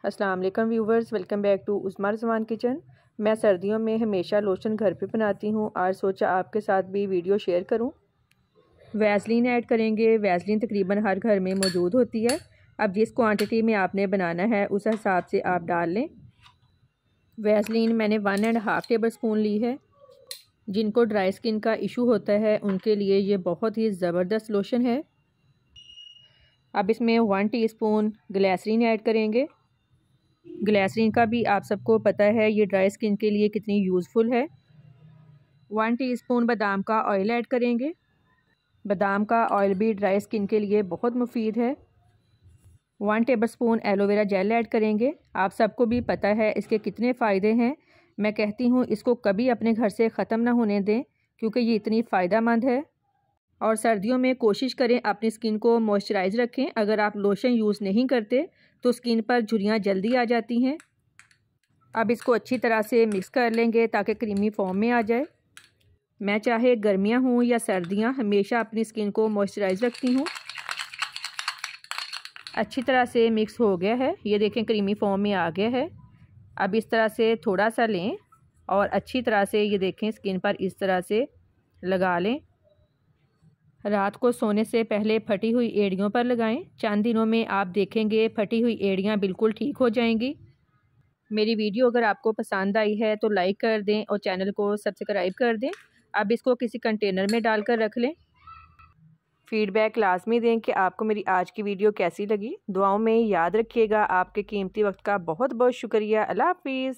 अस्सलाम वालेकुम viewers, welcome back to Usma Rizwan kitchen. मैं सर्दियों में हमेशा लोशन घर पे बनाती हूँ। आज सोचा आपके साथ भी वीडियो शेयर करूँ। वैसलीन ऐड करेंगे। वैसलीन तकरीबन हर घर में मौजूद होती है। अब जिस क्वांटिटी में आपने बनाना है उस हिसाब से आप डाल लें। वैसलीन मैंने 1.5 टेबल स्पून ली है। जिनको ड्राई स्किन का इशू होता है उनके लिए ये बहुत ही ज़बरदस्त लोशन है। अब इसमें 1 टीस्पून ग्लिसरीन ऐड करेंगे। ग्लिसरीन का भी आप सबको पता है ये ड्राई स्किन के लिए कितनी यूज़फुल है। 1 टीस्पून बादाम का ऑयल ऐड करेंगे। बादाम का ऑयल भी ड्राई स्किन के लिए बहुत मुफीद है। 1 टेबलस्पून एलोवेरा जेल ऐड करेंगे। आप सबको भी पता है इसके कितने फ़ायदे हैं। मैं कहती हूँ इसको कभी अपने घर से ख़त्म ना होने दें क्योंकि ये इतनी फ़ायदेमंद है। और सर्दियों में कोशिश करें अपनी स्किन को मॉइस्चराइज़ रखें। अगर आप लोशन यूज़ नहीं करते तो स्किन पर झुर्रियाँ जल्दी आ जाती हैं। अब इसको अच्छी तरह से मिक्स कर लेंगे ताकि क्रीमी फॉर्म में आ जाए। मैं चाहे गर्मियाँ हों या सर्दियाँ हमेशा अपनी स्किन को मॉइस्चराइज़ रखती हूँ। अच्छी तरह से मिक्स हो गया है। ये देखें क्रीमी फॉर्म में आ गया है। अब इस तरह से थोड़ा सा लें और अच्छी तरह से ये देखें स्किन पर इस तरह से लगा लें। रात को सोने से पहले फटी हुई एड़ियों पर लगाएं। चंद दिनों में आप देखेंगे फटी हुई एड़ियाँ बिल्कुल ठीक हो जाएंगी। मेरी वीडियो अगर आपको पसंद आई है तो लाइक कर दें और चैनल को सब्सक्राइब कर दें। अब इसको किसी कंटेनर में डालकर रख लें। फीडबैक लाजमी दें कि आपको मेरी आज की वीडियो कैसी लगी। दुआओं में याद रखिएगा। आपके कीमती वक्त का बहुत बहुत शुक्रिया। अल्लाह हाफिज़।